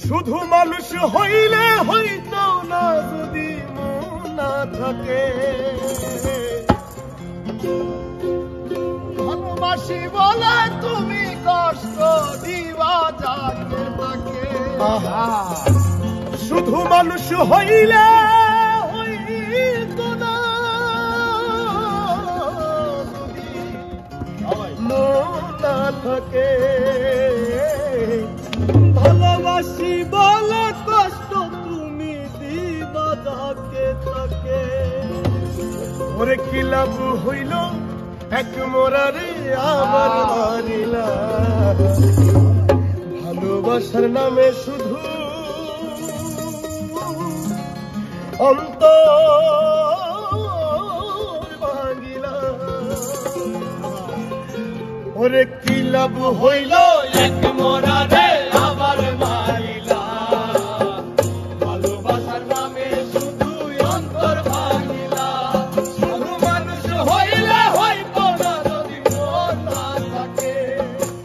শুধু মানুষ হইলে হইতো না যদি মন না থাকে। ভালোবাসি বলে তুমি কষ্ট দিবা যাকে তাকে। শুধু মানুষ হইলে হইতো না যদি মন না থাকে। ভালোবাসি বলে কষ্ট তুমি দিবা যাকে তাকে। ওরে কি লাভ হইল এক মোরারে আমার মারিলা। ভালোবাসার নামে শুধু অন্তর ভাঙিলা। ওরে কি লাভ হইল এক মোরারে আমার মারিলা। ভালোবাসার নামে শুধু অন্তর ভাঙিলা। শুধু মানুষ হইলে হইতো না যদি মন না থাকে।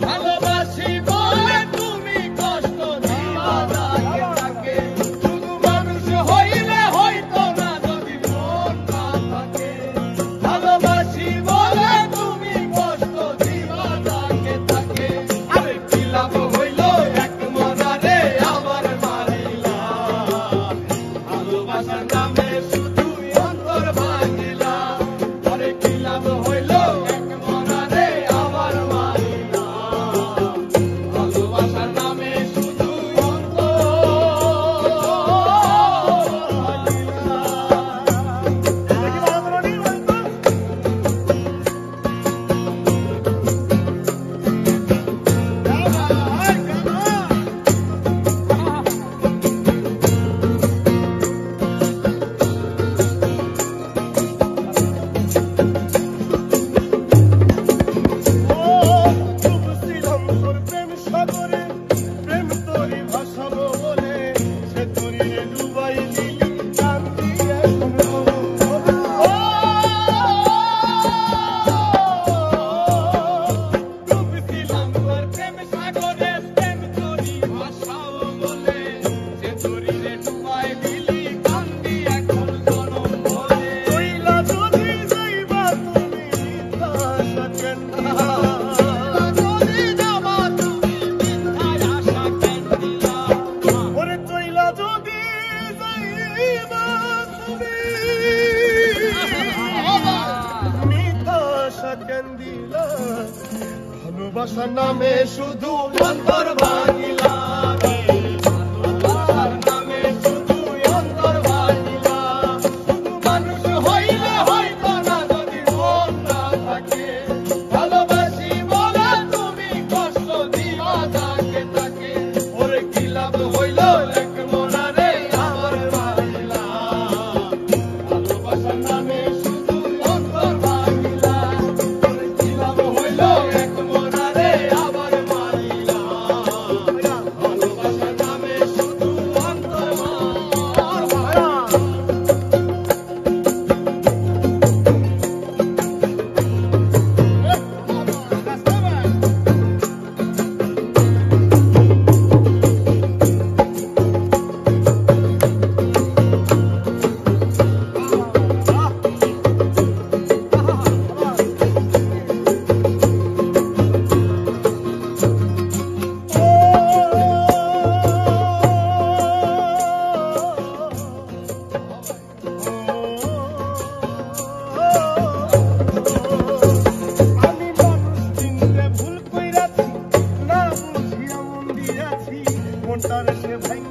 ভালোবাসি বলে তুমি কষ্ট দিবা যাকে তাকে। শুধু মানুষ হইলে হইতো না যদি মন না থাকে। ভালোবাসি বলে তুমি কষ্ট দিবা যাকে তাকে। আরে কি লাভ হইল এক মরারে আমার মারিলা। ভালোবাসার নামে শুধু অন্তর ভাঙিলা। আরে কি লাভ হইল এক মরারে আমার মারিলা। ভালোবাসার নামে শুধু অন্তর ভালোবাসার নামে শুধু অন্তর ভাঙিলা। ভালোবাসার নামে শুধু অন্তর ভাঙিলা। শুধু মানুষ হইলে হইতো না যদি মন না থাকে। ভালোবাসি বলে তুমি কষ্ট দিবা যাকে তাকে। ওরে কি লাভ হইল এক মরারে আমার মারিলা। ভালোবাসার নামে শুধু অন্তর ভাঙিলা। ওরে কি লাভ হইল এক মরারে আমার মারিলা। ভালোবাসার নামে শুধু অন্তর ভাঙিলা। আমি মানুষ চিনতে ভুল কইরাছি, না বুঝিয়া মন দিয়াছি, মনটারে সে ভাঙ